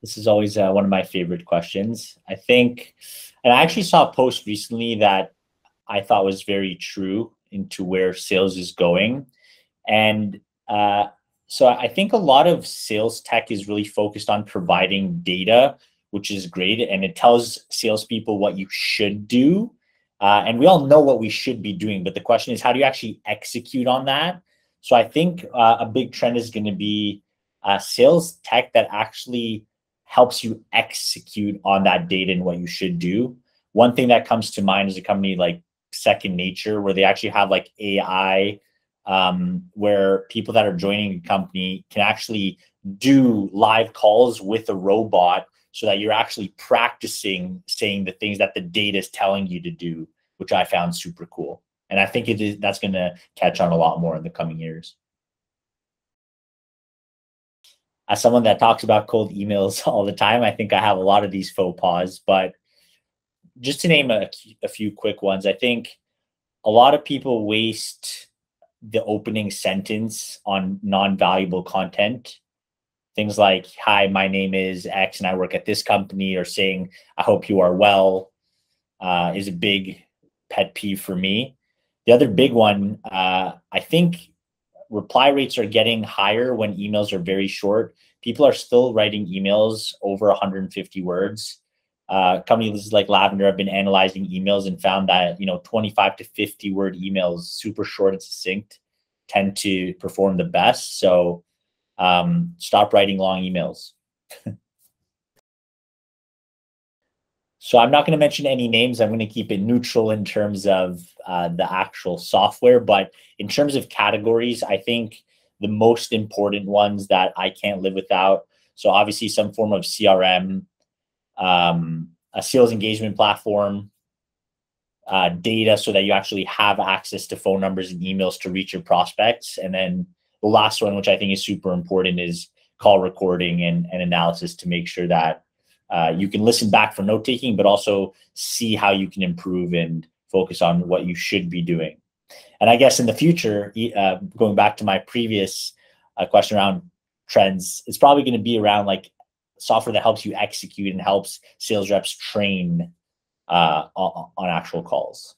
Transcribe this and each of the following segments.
This is always one of my favorite questions. I think, and I actually saw a post recently that I thought was very true into where sales is going. And so I think a lot of sales tech is really focused on providing data, which is great. And it tells salespeople what you should do. And we all know what we should be doing. But the question is, how do you actually execute on that? So I think a big trend is going to be sales tech that actually helps you execute on that data and what you should do. One thing that comes to mind is a company like Second Nature, where they actually have like AI, where people that are joining the company can actually do live calls with a robot so that you're actually practicing saying the things that the data is telling you to do, which I found super cool. And I think that's going to catch on a lot more in the coming years. As someone that talks about cold emails all the time, I think I have a lot of these faux pas, but just to name a few quick ones, I think a lot of people waste the opening sentence on non-valuable content. Things like, hi, my name is X and I work at this company, or saying, I hope you are well, is a big pet peeve for me. The other big one, I think reply rates are getting higher when emails are very short. People are still writing emails over 150 words. Companies like Lavender have been analyzing emails and found that 25 to 50 word emails, super short and succinct, tend to perform the best. So stop writing long emails. So I'm not going to mention any names. I'm going to keep it neutral in terms of the actual software. But in terms of categories, I think the most important ones that I can't live without. So obviously some form of CRM, a sales engagement platform, data so that you actually have access to phone numbers and emails to reach your prospects. And then the last one, which I think is super important, is call recording and analysis to make sure that you can listen back for note taking, but also see how you can improve and focus on what you should be doing. And I guess in the future, going back to my previous question around trends, it's probably going to be around like software that helps you execute and helps sales reps train on actual calls.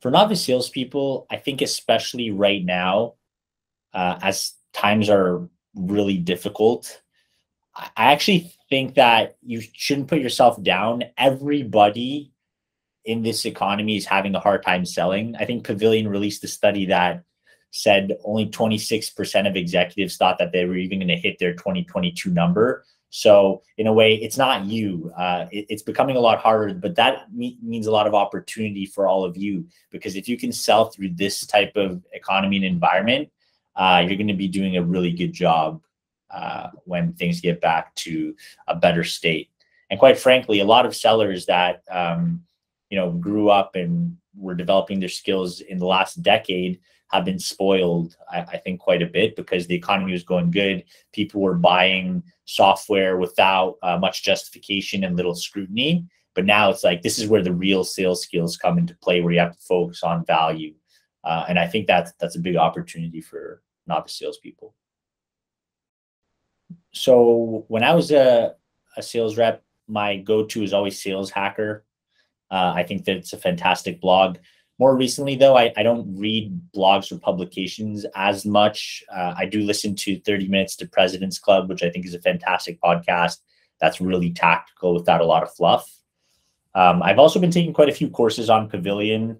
For novice salespeople, I think especially right now, as times are really difficult, I actually think that you shouldn't put yourself down. Everybody in this economy is having a hard time selling. I think Pavilion released a study that said only 26% of executives thought that they were even going to hit their 2022 number. So in a way, it's not you. It's becoming a lot harder, but that means a lot of opportunity for all of you, because if you can sell through this type of economy and environment, you're going to be doing a really good job when things get back to a better state. And quite frankly, a lot of sellers that grew up and were developing their skills in the last decade have been spoiled, I think, quite a bit, because the economy was going good. People were buying software without much justification and little scrutiny. But now it's like, this is where the real sales skills come into play, where you have to focus on value. And I think that's a big opportunity for novice salespeople. So when I was a sales rep, my go-to is always Sales Hacker. I think that it's a fantastic blog. More recently, though, I don't read blogs or publications as much. I do listen to 30 Minutes to President's Club, which I think is a fantastic podcast that's really tactical without a lot of fluff. I've also been taking quite a few courses on Pavilion,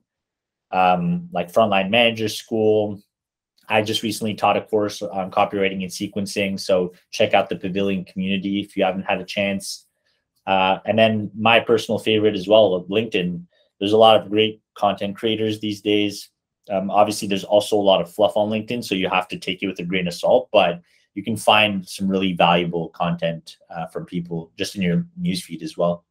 like Frontline Manager School. I just recently taught a course on copywriting and sequencing, so check out the Pavilion community if you haven't had a chance. And then my personal favorite as well, LinkedIn. There's a lot of great content creators these days. Obviously, there's also a lot of fluff on LinkedIn, so you have to take it with a grain of salt, but you can find some really valuable content from people just in your newsfeed as well.